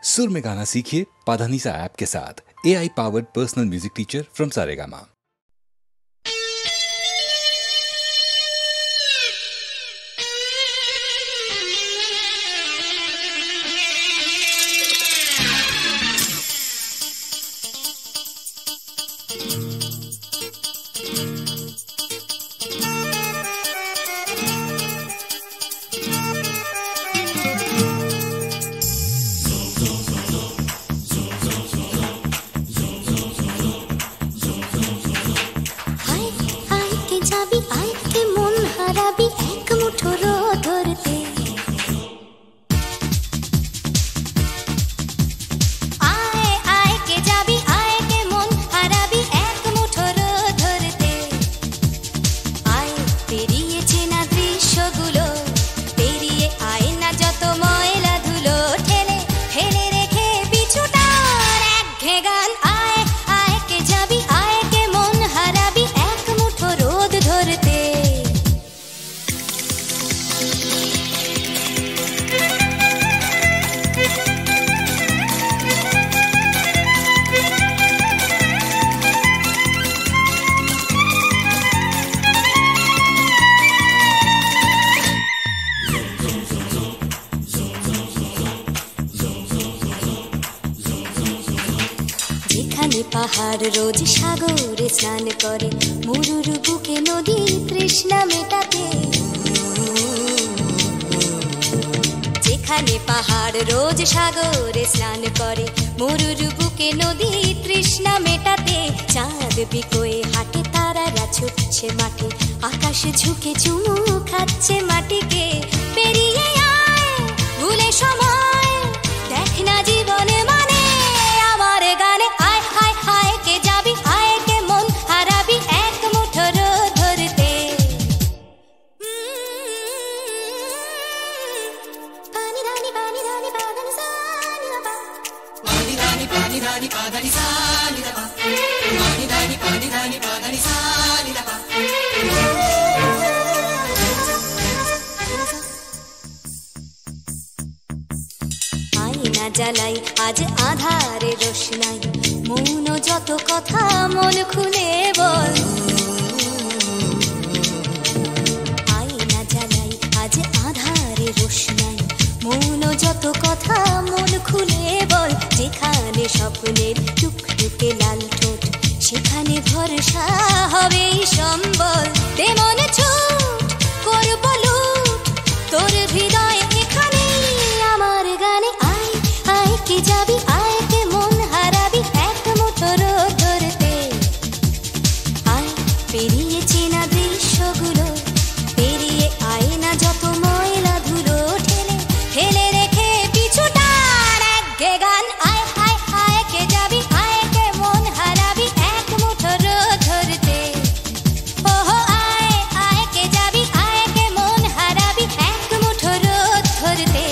सुर में गाना सीखिए पाधानीसा ऐप के साथ। AI powered personal music teacher from Saregama. পাহাড় রোজ সাগরে স্নান করে, মরুর বুকে নদী তৃষ্ণা মেটাতে। যেখানে পাহাড় রোজ সাগরে স্নান করে, মরুর বুকে নদী তৃষ্ণা মেটাতে। চাঁদ বিকোয়ে হাটে, তারারা ছুটছে মাঠে, আকাশ ঝুঁকে চুমু খাচ্ছে মাটিকে। পেরিয়ে আয় ভুলে সময়, দেখ না জীবনে মানে আমার গানে। আয় হায় হায় কে যাবি, আয় কে মন হারাবি এক মুঠো রোদ ধরতে। পানি রানি পানি রানি পাদানি সানি রাবা, পানি রানি পাদানি সানি রাবা, পানি রানি পাদানি সানি রাবা। আয়না জ্বালাই আজ আধারে রোশনাই, মৌন যত কথা মন খুলে বল। আয়না জ্বালাই আজ আধারে রোশনাই, মৌন যত কথা মন খুলে বল। যেখানে স্বপ্নের টুকটুকে লাল ঠোঁট, সেখানে ভরসা হবে সম্বল। তেমন ছুট করব লুট তোর হৃদয় এখানে আমার গানে। আয় আয় কে যাবি, আয় কে মন হারাবি এক মুঠো রোদ ধরতে। আয় পেরিয়ে চেনা দৃশ্যগুলো, পেরিয়ে আয় না যত ময়লা ধুলো। ঠেলে ঠেলে রেখে পিছুটার একঘে গান। আয় হায় হায় কে যাবি, আয় কে মন হারাবি এক মুঠো রোদ ধরতে। ওহো আয় আয় কে যাবি, আয় কে মন হারাবি এক মুঠো রোদ ধরতে।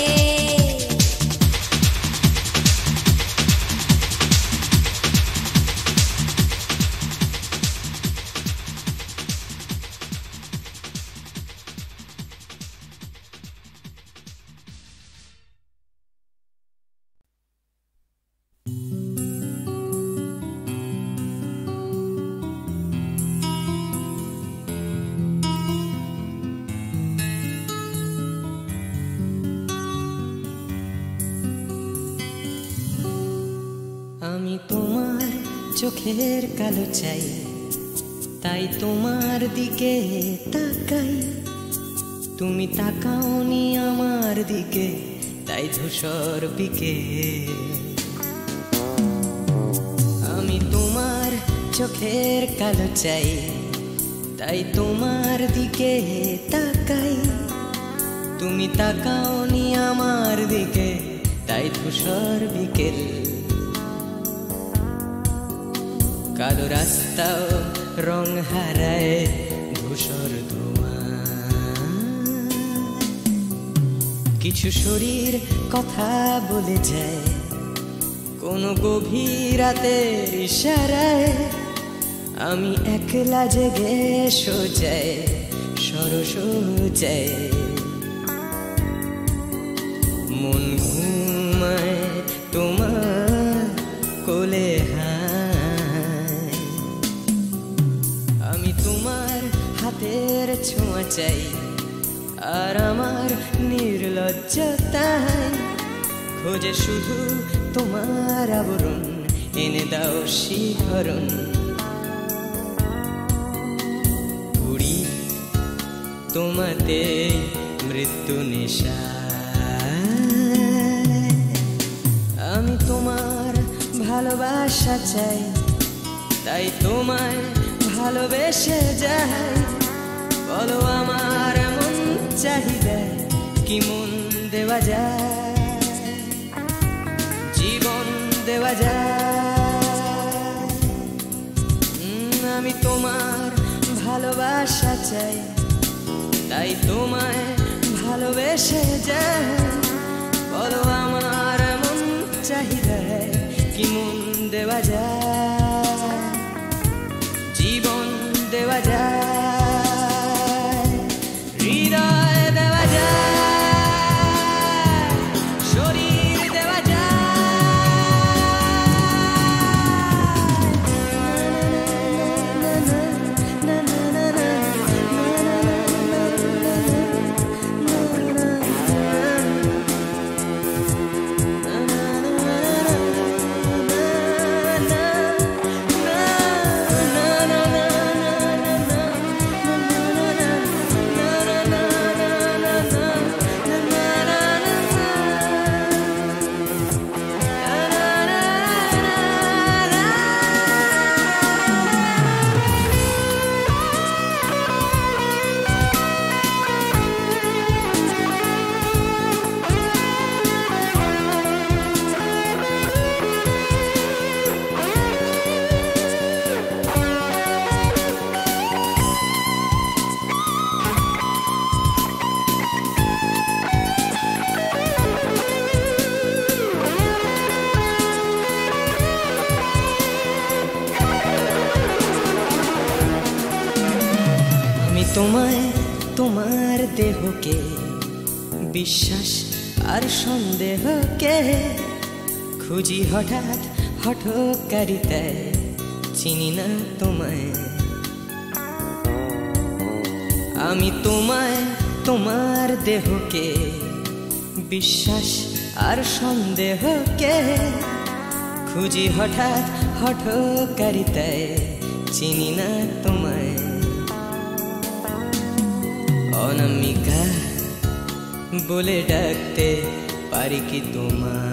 আমি তোমার চোখের কালো চাই, তাই তোমার দিকে তাকাই। তুমি তাকাওনি আমার দিকে, তাই ধূসর বিকেল। আমি তোমার চোখের কালো চাই, তাই তোমার দিকে তাকাই। তুমি তাকাওনি আমার দিকে, তাই ধূসর বিকেল। কালো রাস্তাও রং হারায় ধূসর ধোঁয়া। কিছু শরীর কথা বলে যায় কোনো গভীর রাতের ইশারায়। আমি একলা জেগে সোজায় সরস যায়। মন ঘুমায় চাই, আর আমার নির্লজ্জতায় খোঁজে শুধু তোমার আবরণ, এনে দাও শিহরণ। পুরি তোমাতে মৃত্যু নেশা, আমি তোমার ভালোবাসা চাই, তাই তোমায় ভালোবেসে যাই। বলো আমার এমন চাহিদা কি মন দেওয়া যায়, জীবন দেওয়া যায়। আমি তোমার ভালোবাসা চাই, তাই তোমায় ভালোবেসে যাই। বলো আমার এমন চাহিদা কি মন দেওয়া যায়, জীবন দেওয়া যায়, হৃদয় দেওয়া যায়, শরীর দেওয়া তোমায়, তোমার দেহকে বিশ্বাস আর সন্দেহকে খুঁজি হঠাৎ হঠকারিতায়, চিনি না তোমায়। আমি তোমায়, তোমার দেহকে বিশ্বাস আর সন্দেহকে খুঁজি হঠাৎ হঠকারিতায়, চিনি না তোমায়। অনামিকা বলে ডাকতে পারি কি তোমায়?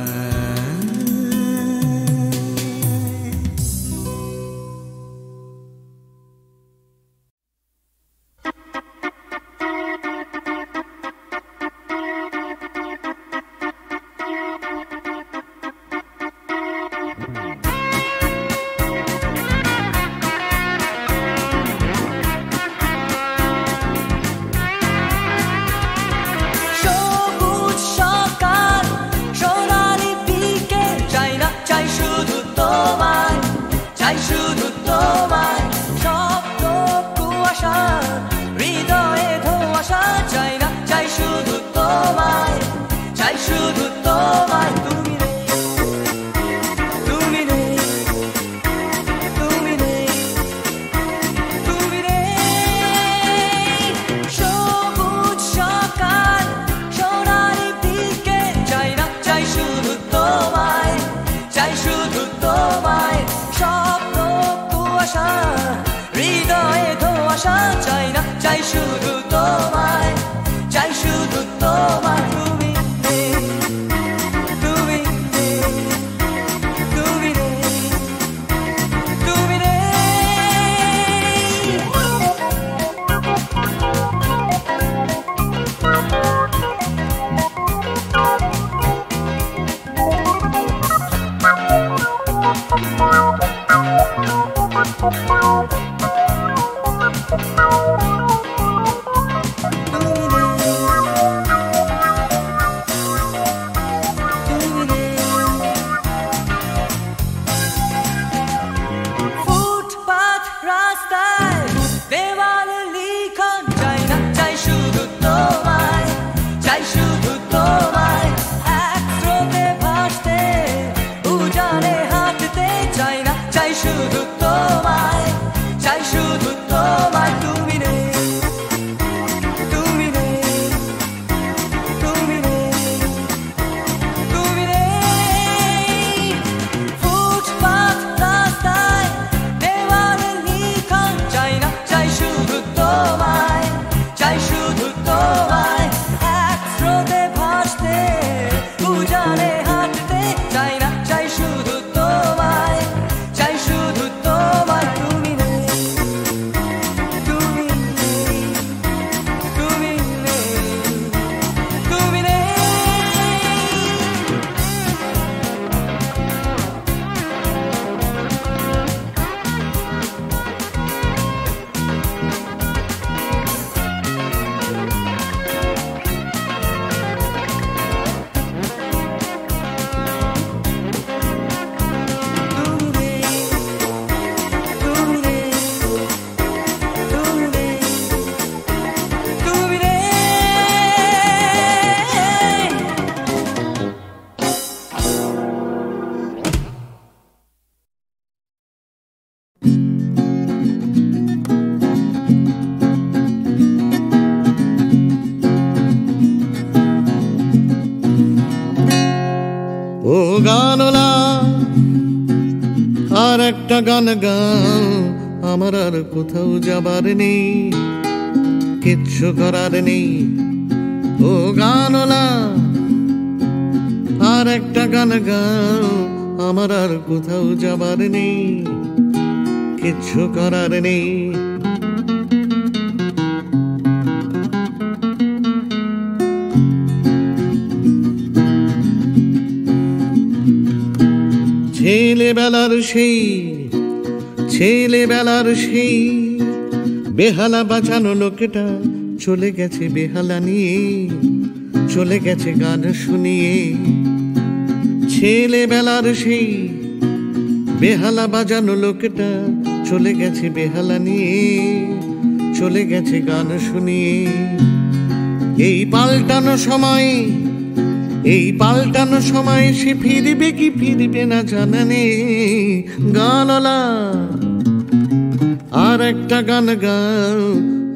চাই শুধু তোমায়, চাই শুধু তোমায়। তুমি গানলা আর একটা গান গাও, আমার আর কোথাও যাবার নেই, কিচ্ছু করার নেই। ও গানলা আর একটা গান গাও, আমার আর কোথাও যাবার নেই, কিচ্ছু করার নেই। ছেলেবেলার সেই বেহালা বাঁচানো লোকটা চলে গেছে বেহালা নিয়ে, চলে গেছে গান শুনিয়ে। ছেলেবেলার সেই বেহালা বাজানো লোকটা চলে গেছে বেহালা নিয়ে, চলে গেছে গান শুনিয়ে। এই পাল্টানো সময় সে ফিরবে কি ফিরবে না জানা নেই। গানলা আর একটা গান গাও,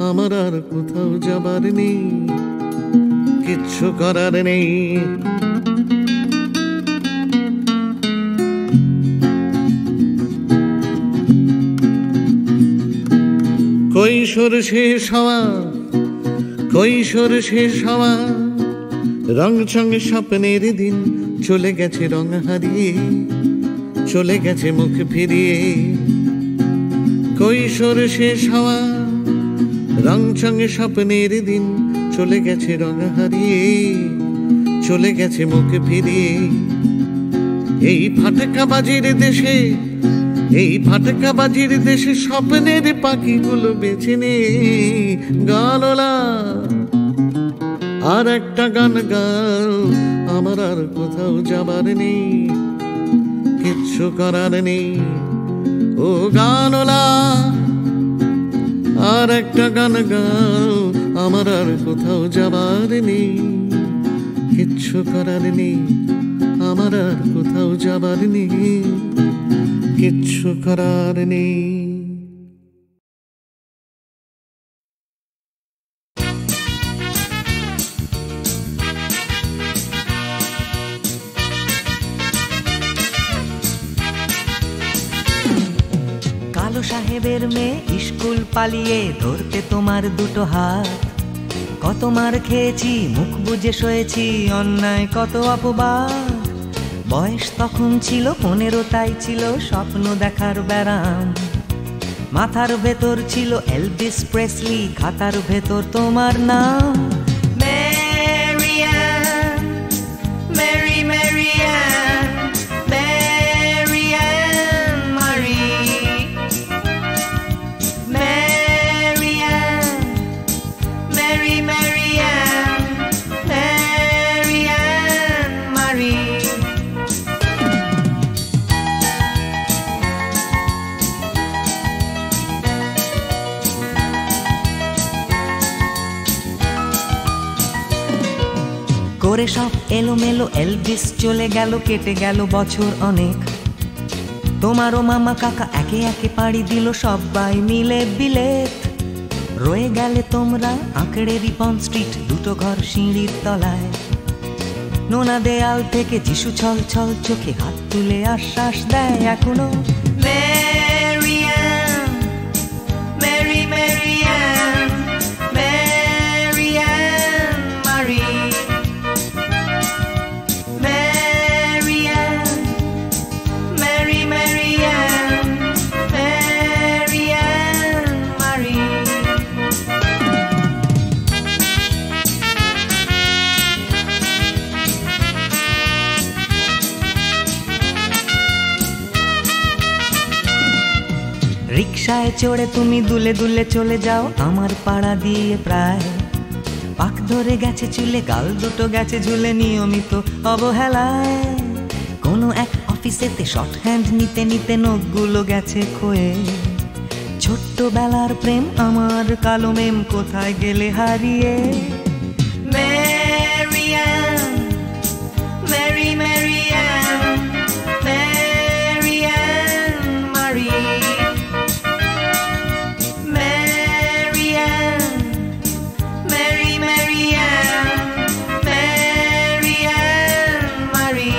আমার আর কোথাও যাবার নেই, কিচ্ছু করার নেই। কৈশোর শেষ হওয়া রং চঙে স্বপ্নের দিন চলে গেছে রং হারিয়ে, চলে গেছে মুখ ফিরিয়ে। কৈশোর শেষ হওয়া রং চঙে স্বপ্নের দিন চলে গেছে রং হারিয়ে, চলে গেছে মুখ ফিরিয়ে। এই ফাটকাবাজির দেশে স্বপ্নের পাখিগুলো বেছে নে। গানলা আর একটা গান গাও, আমার আর কোথাও যাবার নেই, কিচ্ছু করার নেই। ও গানলা আর একটা গান গাও, আমার আর কোথাও যাবার নেই, কিচ্ছু করার নেই। আমার আর কোথাও যাবার নেই, কিচ্ছু করার নেই। কালো সাহেবের মেয়ে স্কুল পালিয়ে ধরতে তোমার দুটো হাত, কত মার খেয়েছি মুখ বুজে সয়েছি অন্যায় কত অপবাদ। বয়স তখন ছিল 15, তাই ছিল স্বপ্ন দেখার ব্যারাম। মাথার ভেতর ছিল এলভিস প্রেসলি, খাতার ভেতর তোমার নাম। ম্যারিয়ান, মেরি ম্যারিয়ান, ম্যারিয়ান মারি, ম্যারিয়ান, মেরি ম্যারিয়ান, ম্যারিয়ান মারি। করে সব এলোমেলো এলভিস চলে গেল, কেটে গেল বছর অনেক। তোমারও মামা কাকা একে একে পাড়ি দিল সবাই মিলে বিলেত। রয়ে গেলে তোমরা আঁকড়ে রিপন স্ট্রিট, দুটো ঘর সিঁড়ির তলায়। নোনা দেয়াল থেকে যিশু ছল ছল চোখে হাত তুলে আশ্বাস দেয় এখনো। ম্যারিয়ান, মেরি ম্যারিয়ান, ম্যারিয়ান মারি, ম্যারিয়ান, মেরি ম্যারিয়ান, ম্যারিয়ান মারি। রিকশায় চড়ে তুমি দুলে দুলে চলে যাও আমার পাড়া দিয়ে প্রায়। পাক ধরে গেছে চুলে, গাল দুটো গেছে ঝুলে নিয়মিত অবহেলায়। কোনো এক অফিসেতে শর্ট হ্যান্ড নিতে নিতে নখগুলো গেছে ক্ষয়ে। ছোট্টবেলার প্রেম আমার কালো মেম কোথায় গেলে হারিয়ে। ম্যারিয়ান, মেরি ম্যারিয়ান, ম্যারিয়ান মারি, ম্যারিয়ান, মেরি ম্যারিয়ান, ম্যারিয়ান মারি।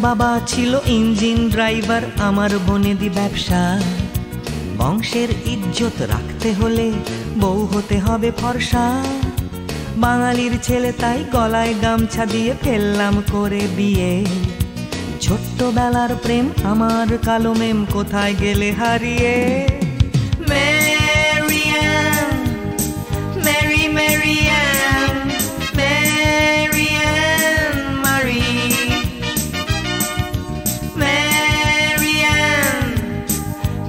বাবা ছিল ইঞ্জিন ড্রাইভার, আমার বনেদি ব্যবসা। বংশের ইজ্জত রাখতে হলে বউ হতে হবে ফর্সা। বাঙালির ছেলে তাই গলায় গামছা দিয়ে ফেললাম করে বিয়ে। ছোট্টবেলার প্রেম আমার কালো মেম কোথায় গেলে হারিয়ে। ম্যারিয়ান, মেরি ম্যারিয়ান, ম্যারিয়ান মারি, ম্যারিয়ান,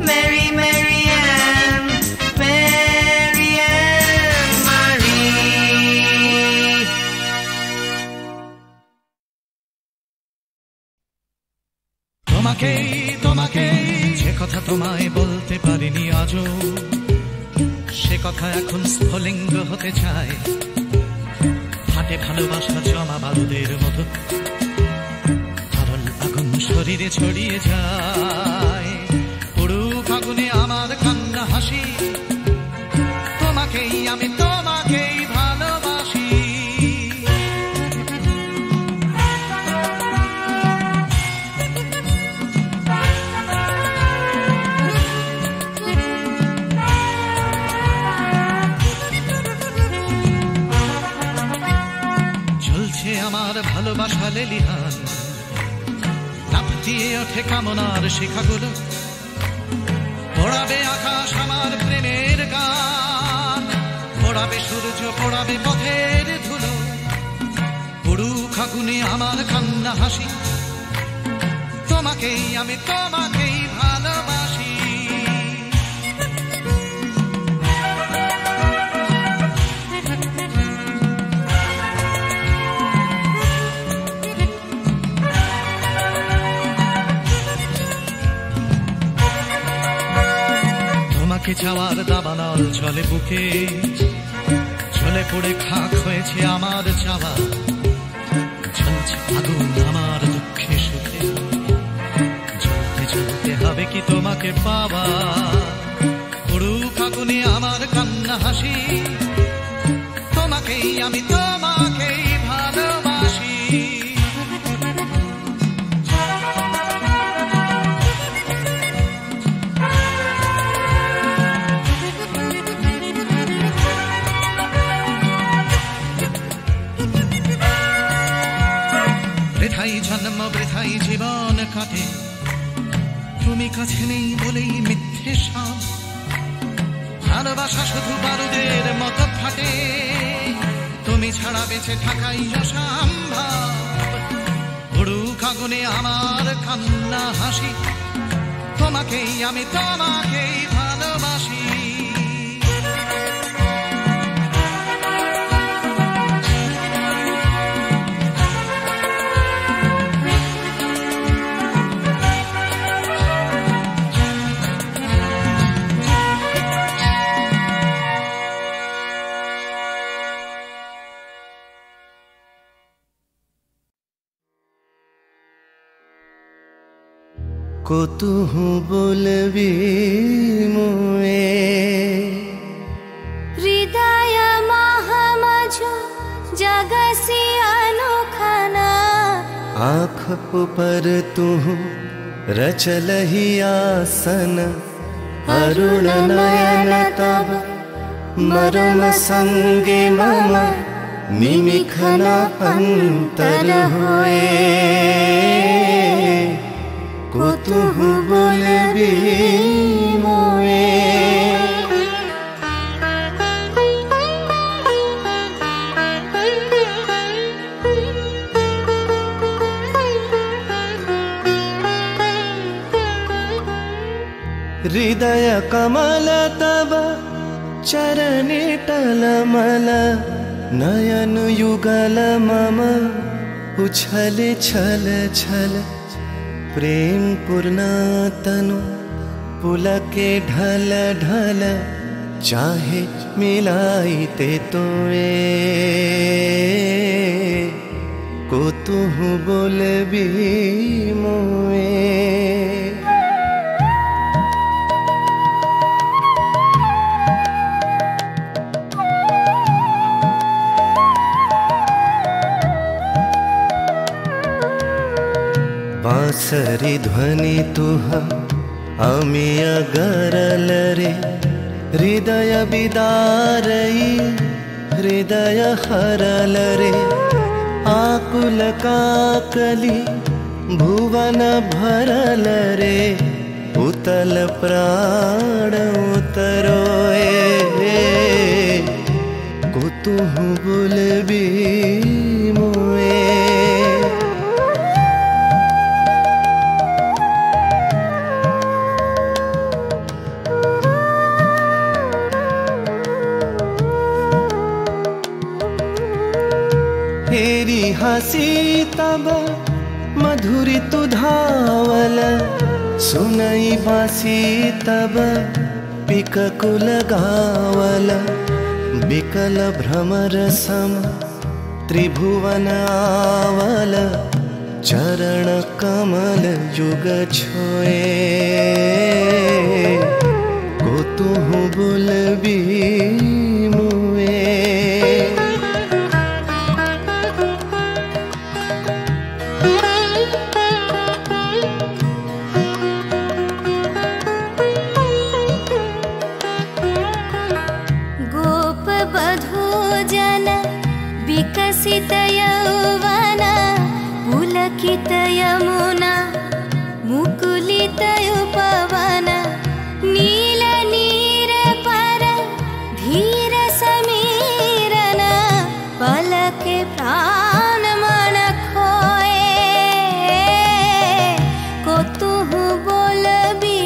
মেরি ম্যারিয়ান, ম্যারিয়ান মারি। তোমাকেই তোমাকেই যে কথা তোমায় বলতে পারিনি আজও, সে কথা এখন স্ফুলিঙ্গ হতে চায়। হাতে ভালোবাসা জমা বারুদের মতো, তরল আগুন শরীরে ছড়িয়ে যায়। পুরুক আগুনে আমার কান্না হাসি, তোমাকেই আমি তোমাকেই ভালোবাসি। আমার ভালোবাসা লেলিহান, লাফ দিয়ে ওঠে কামনার শিখাগুলো। পড়াবে আকাশ আমার প্রেমের গান, পড়াবে সূর্য, পড়াবে পথের ধুলো। পুরুক আগুনে আমার কান্না হাসি, তোমাকেই আমি তোমাকেই ভালোবাসি। তোমাকে চাওয়ার দাবানল চলে বুকে, চলে পড়ে খাক হয়েছে আমার চাওয়া। জ্বলছে আগুন আমার দুঃখে সুখে, জ্বলতে জ্বলতে হবে কি তোমাকে পাওয়া। পুরুক আগুনে আমার কান্না হাসি, তোমাকেই আমি তোমাকেই ভালোবাসি। বৃথাই জন্ম বৃথাই জীবন কাটে, তুমি কাছে নেই বলেই মিথ্যে সব। ভালোবাসা শুধু বারুদের মতো ফাটে, তুমি ছাড়া বেঁচে থাকাই অসম্ভব। পুরুক আগুনে আমার কান্না হাসি, তোমাকেই আমি তোমাকেই ভালোবাসি। কতুহু বলবি মোয়ে হৃদয় মহামঝু জগসি আনোখানা। आँख पर तू रचलहि आसन, अरुण नयन तब मरम संगे मम निमिखन अंतर होए। কতুহু বলবি মোয়ে। हृदय कमल तब चरणे टलमल, नयन युगल मम उछल छल छल। प्रेम पूर्णा तनु पुलके ढल ढल, चाहे मिलाई ते तोए। কতুহু বলবি মোয়ে। सरी ध्वनि तुहा आमी अगरल रे हृदय विदारई हृदय हरल रे आकुल काकली भुवन भरल रे उतल प्राण उतरोए कुतुहु बोलबी मोए हेरी हसी तब मधुरी तु धावल सुनई बासी तब पिककुल गावल बिकल भ्रमर सम त्रिभुवन आवल चरण कमल युग छोए कुतुहु बोलबी मोए विकसित यौवन पुलकित यमुना मुकुलित उपवन नील नीर पर धीर समीरन पलके प्राण मन खोए कुतुहु बोलबी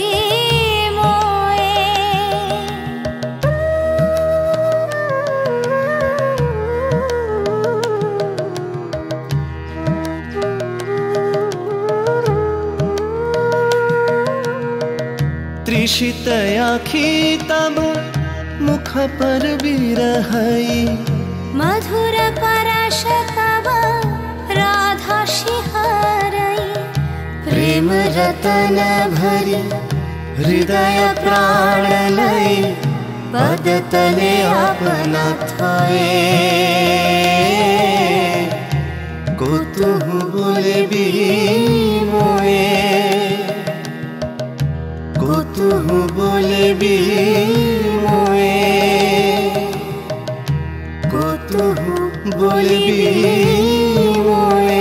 मोए त्रिषित आखी तब मुख पर बिरहई मधुर परश तब राधा शिहरई प्रेम रतन भरी हृदय प्राण लई पद तले अपना थाए कुतुहु बोलबी मोए कुतुहु बोलबी मोए कुतुहु बोलबी मोए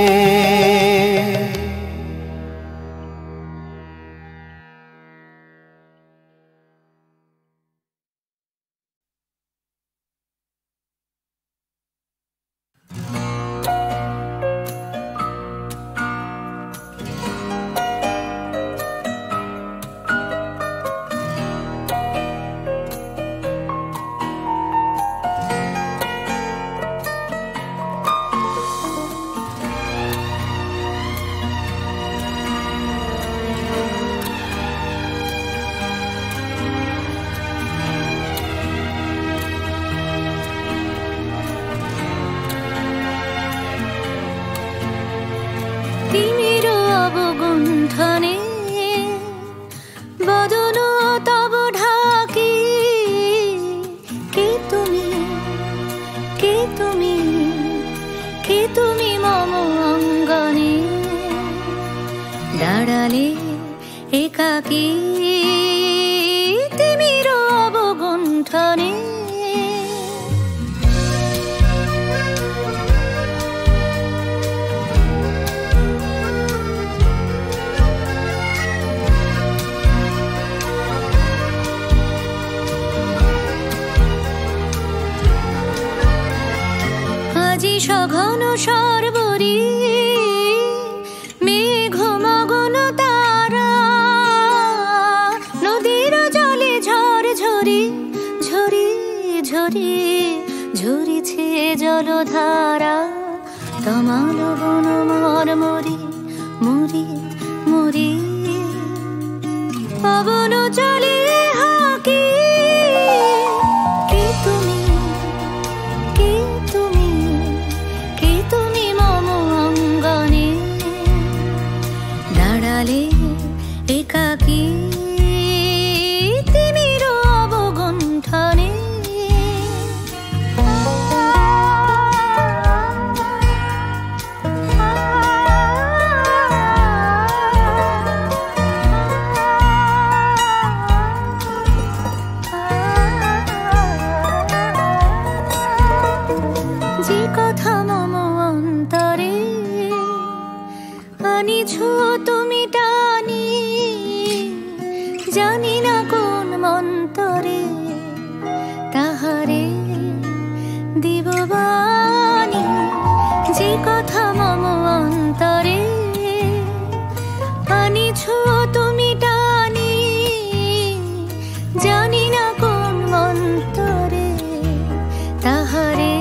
एकाकी तिमीरो अवगुण्ठने আজি সঘন সর্বরী ঝরিছে জলধারা তমাল বন মরমরি মরি মরি পবন চলে হাকি কে তুমি কে তুমি কে তুমি মম অঙ্গনে দাঁড়ালে একাকী জানি না কোন মন্তরে তাহারে দিব বাণী, যে কথা মম অন্তরে আনিছ তুমি টানি। জানি না কোন মন্তরে তাহারে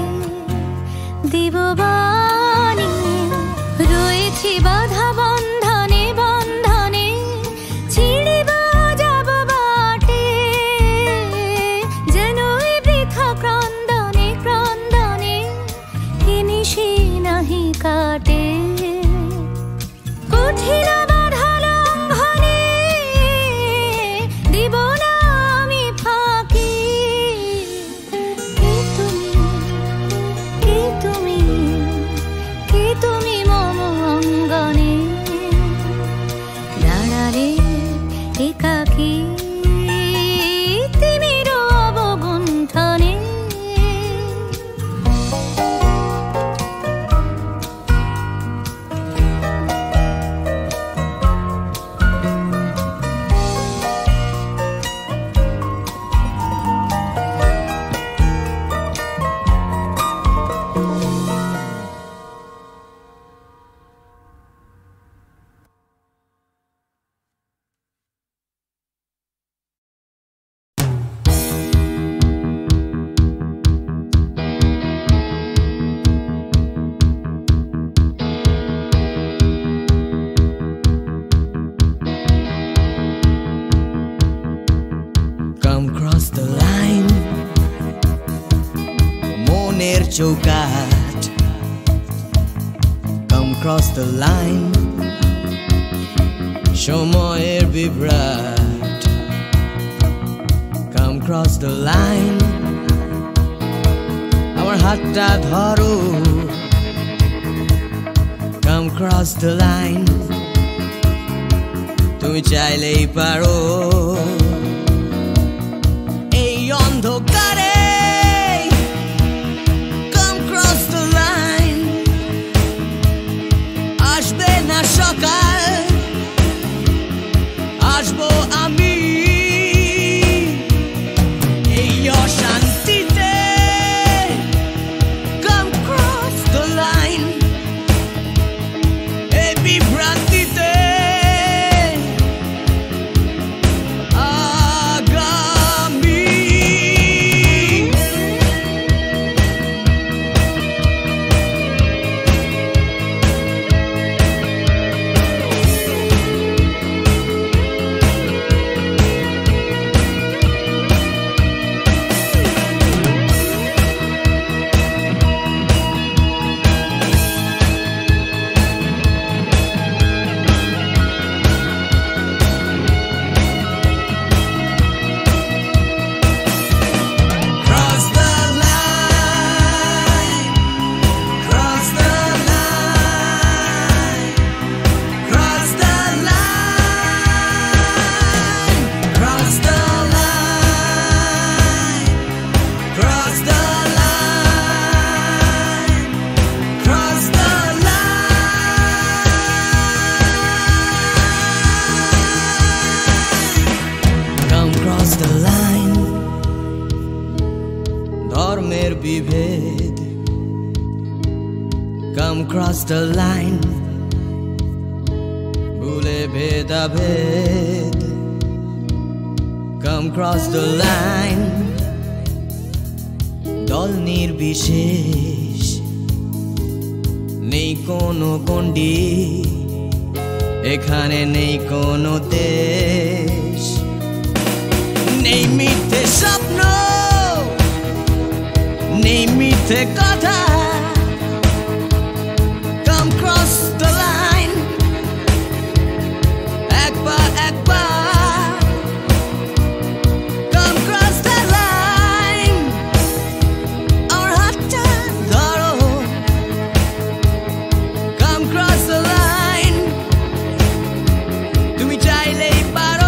দিব বাণী। রয়েছি বাধা বন্ধনে বন্ধনে, ছিড়িব যাব বাটে, যেন বৃথা ক্রন্দনে ক্রন্দনে নিশি নাহি কাটে। কঠিন বাধা লঙ্ঘনে দিব না আমি ফাঁকি। কে তুমি, কে তুমি, কে তুমি মম অঙ্গনে দাঁড়ারে একাকী তিমির অবগুণ্ঠনে। Come cross the line, মনের চৌকাঠ। Come cross the line, সময়ের বিভ্রাট। Come cross the line, আমার হাতটা ধরো। Come cross the line, তুমি চাইলেই পারো। অন্ধকারে come cross the line, আসবে না সকাল, আসবো আমি এই অশান্তিতে। come cross the line, এই বিভ্রান্তিতে ধর্মের বিভেদ। Come cross the line, ভুলে ভেদাভেদ। Come cross the line, দল নির্বিশেষ, নেই কোনো গণ্ডি, এখানে নেই কোনো দেশ। নেই মিথ্যে স্বপ্ন, নেই মিথ্যে কথা। Come cross the line, একবার একবার। Come cross the line, আমার হাতটা ধরো। Come cross the line, তুমি চাইলেই পারো।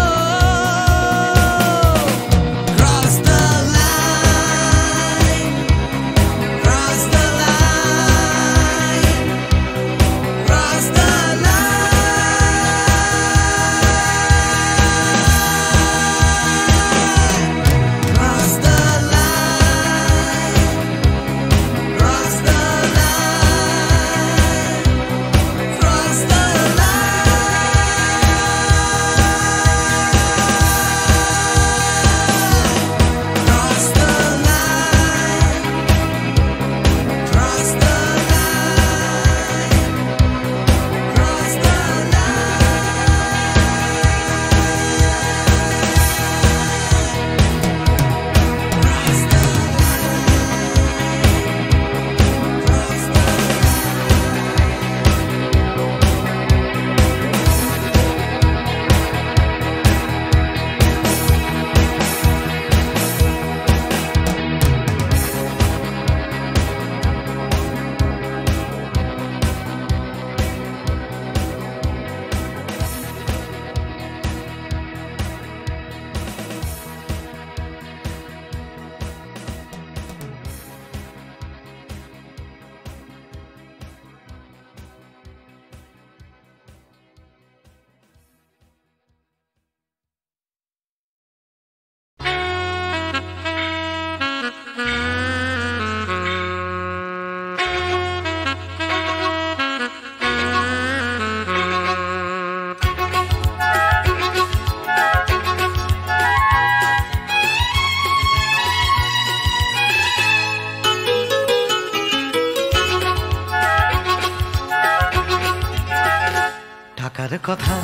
কথা,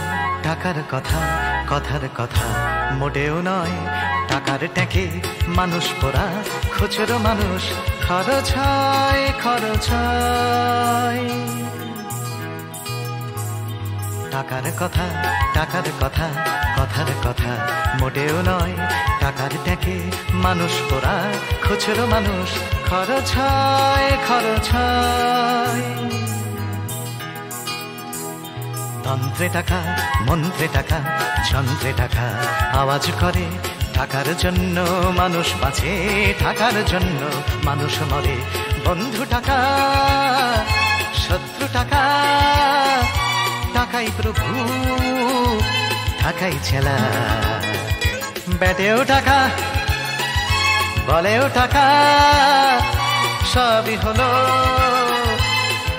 টাকার কথা, কথার কথা মোটেও নয়। টাকার ট্যাঁকে মানুষ পোড়া, খুচরো মানুষ খরচ হয়, খরচ হয়। টাকার কথা, টাকার কথা, কথার কথা মোটেও নয়। টাকার ট্যাঁকে মানুষ পোড়া, খুচরো মানুষ খরচ হয়, খরচ হয়। তন্ত্রে টাকা, মন্ত্রে টাকা, যন্ত্রে টাকা আওয়াজ করে। টাকার জন্য মানুষ বাঁচে, টাকার জন্য মানুষ মরে। বন্ধু টাকা, শত্রু টাকা, টাকাই প্রভু, টাকাই ছেলা। ব্যাটেও টাকা, বলেও টাকা, সবই হলো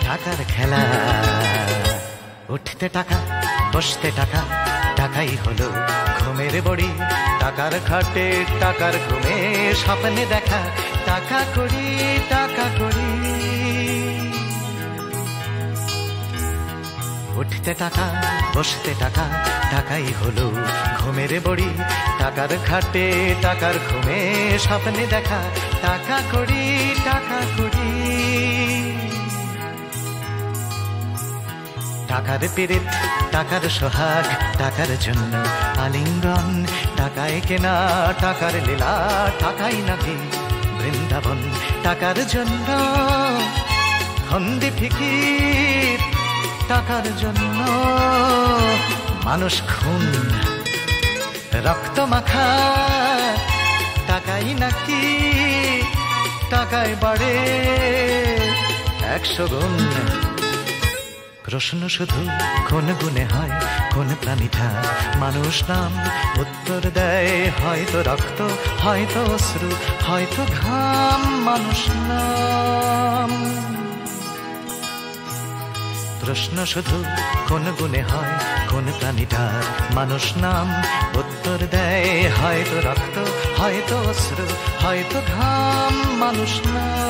টাকার খেলা। উঠতে টাকা, বসতে টাকা, টাকাই হলো ঘুমের বড়ি। টাকার খাটে, টাকার ঘুমে স্বপ্নে দেখা। টাকা করি, টাকা করি। উঠতে টাকা, বসতে টাকা, টাকাই হলো ঘুমের বড়ি। টাকার খাটে, টাকার ঘুমে স্বপ্নে দেখা। টাকা করি, টাকা করি। টাকার পীড়িত, টাকার সোহাগ, টাকার জন্য আলিঙ্গন। টাকায় কেনা, টাকার লীলা, টাকাই নাকি বৃন্দাবন। টাকার জন্য ফন্দি ফিকির, টাকার জন্য মানুষ খুন, রক্ত মাখা। টাকাই নাকি, টাকায় বাড়ে 100 গুণ। প্রশ্ন শুধু কোন গুণে হয়, কোন প্রাণীটা মানুষ নাম? উত্তর দেয় হয়তো রক্ত, হয়তো অশ্রু, হয়তো ঘাম। মানুষ নাম। প্রশ্ন শুধু কোন গুণে হয়, কোন প্রাণীটার মানুষ নাম? উত্তর দেয় হয়তো রক্ত, হয়তো অশ্রু, হয়তো ঘাম। মানুষ নাম।